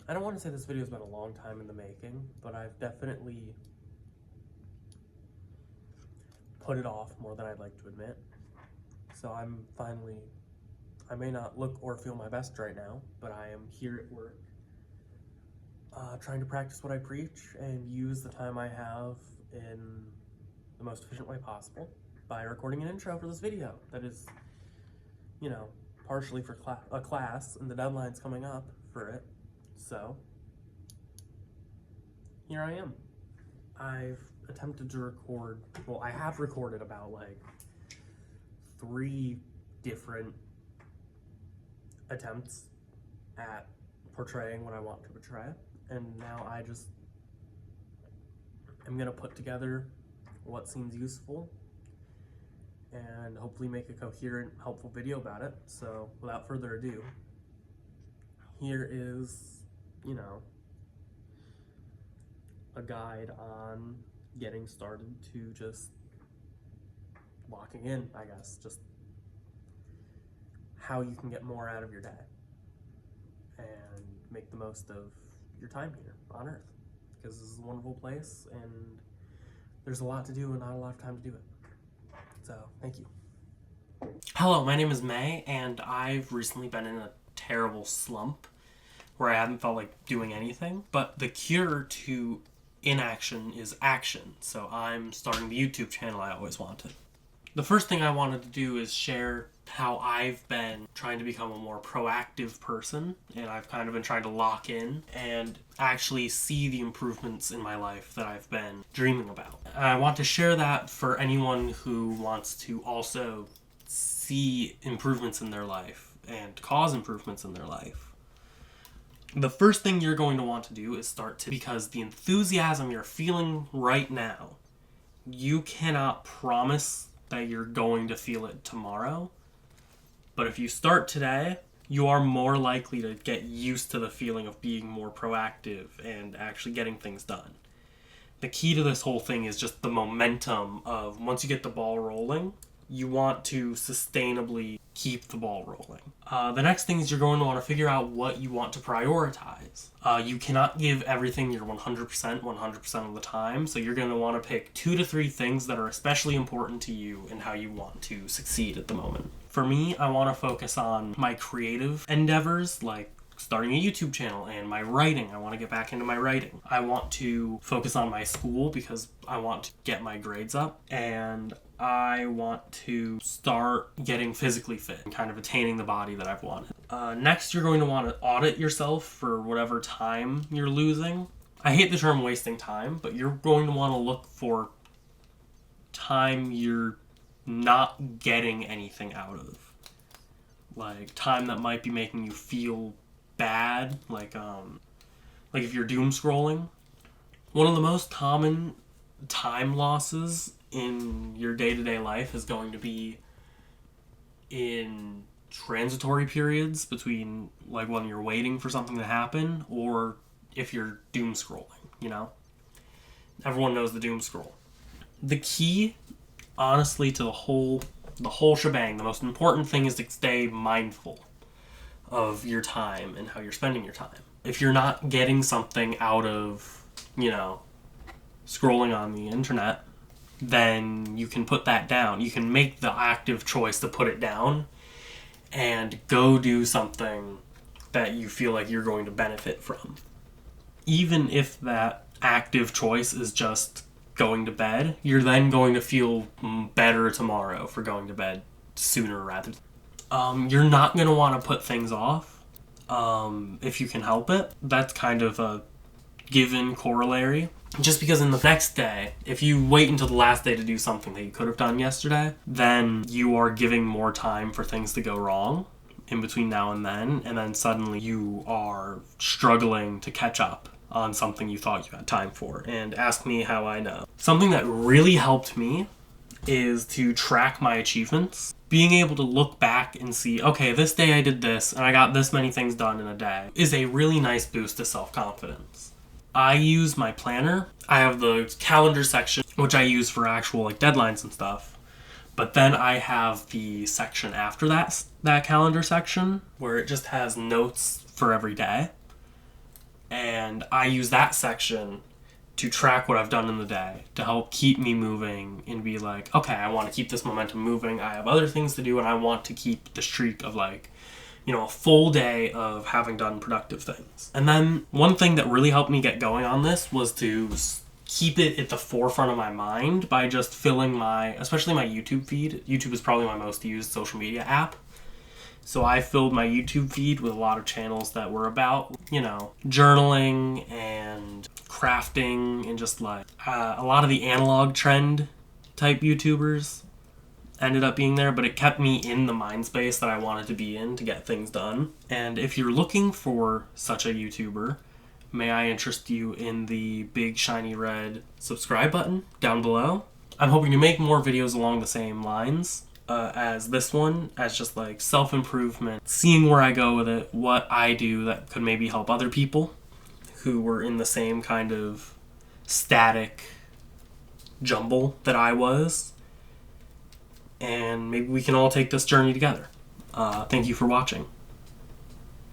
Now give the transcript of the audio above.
I don't want to say this video's been a long time in the making, but I've definitely put it off more than I'd like to admit. So I may not look or feel my best right now, but I am here at work, trying to practice what I preach and use the time I have in the most efficient way possible by recording an intro for this video that is, partially for a class, and the deadline's coming up for it. So, here I am. I've attempted to record, I have recorded about 3 different attempts at portraying what I want to portray, and now I'm gonna put together what seems useful and hopefully make a coherent, helpful video about it. So without further ado, here is, a guide on getting started to just locking in, I guess, just how you can get more out of your day and make the most of your time here on Earth, because this is a wonderful place and there's a lot to do and not a lot of time to do it. So, thank you. Hello, my name is May, and I've recently been in a terrible slump where I haven't felt like doing anything, but the cure to inaction is action, so I'm starting the YouTube channel I always wanted. The first thing I wanted to do is share how I've been trying to become a more proactive person, and I've kind of been trying to lock in and actually see the improvements in my life that I've been dreaming about. I want to share that for anyone who wants to also see improvements in their life and cause improvements in their life. The first thing you're going to want to do is because the enthusiasm you're feeling right now, you cannot promise that you're going to feel it tomorrow. But if you start today, you are more likely to get used to the feeling of being more proactive and actually getting things done. The key to this whole thing is just the momentum of once you get the ball rolling, you want to sustainably keep the ball rolling. The next thing is you're going to want to figure out what you want to prioritize. You cannot give everything your 100% of the time, so you're going to want to pick 2 to 3 things that are especially important to you and how you want to succeed at the moment. For me, I want to focus on my creative endeavors, like starting a YouTube channel, and my writing. I want to get back into my writing. I want to focus on my school because I want to get my grades up, and I want to start getting physically fit and kind of attaining the body that I've wanted. Next, you're going to want to audit yourself for whatever time you're losing. I hate the term wasting time, but you're going to want to look for time you're not getting anything out of. Like time that might be making you feel bad, like if you're doom scrolling. One of the most common time losses in your day-to-day life is going to be in transitory periods between when you're waiting for something to happen or if you're doom scrolling, Everyone knows the doom scroll. The key, honestly, to the whole shebang, the most important thing is to stay mindful of your time and how you're spending your time. If you're not getting something out of, scrolling on the internet, then you can put that down. You can make the active choice to put it down and go do something that you feel like you're going to benefit from. Even if that active choice is just going to bed, you're then going to feel better tomorrow for going to bed sooner rather than. You're not going to want to put things off if you can help it. That's kind of a given corollary. Just because in the next day, if you wait until the last day to do something that you could have done yesterday, then you are giving more time for things to go wrong in between now and then suddenly you are struggling to catch up on something you thought you had time for. And ask me how I know. Something that really helped me is to track my achievements. Being able to look back and see, okay, this day I did this and I got this many things done in a day is a really nice boost to self-confidence. I use my planner. I have the calendar section, which I use for actual deadlines and stuff. But then I have the section after that calendar section where it just has notes for every day. And I use that section to track what I've done in the day to help keep me moving and be like, okay, I want to keep this momentum moving. I have other things to do, and I want to keep the streak of like, you know, a full day of having done productive things. And then one thing that really helped me get going on this was to keep it at the forefront of my mind by just filling especially my YouTube feed. YouTube is probably my most used social media app. So I filled my YouTube feed with a lot of channels that were about, you know, journaling and crafting and just like a lot of the analog trend type YouTubers ended up being there, but it kept me in the mind space that I wanted to be in to get things done. And if you're looking for such a YouTuber, may I interest you in the big shiny red subscribe button down below. I'm hoping to make more videos along the same lines as this one, as just like self-improvement, seeing where I go with it, what I do that could maybe help other people who were in the same kind of static jumble that I was. And maybe we can all take this journey together. Thank you for watching.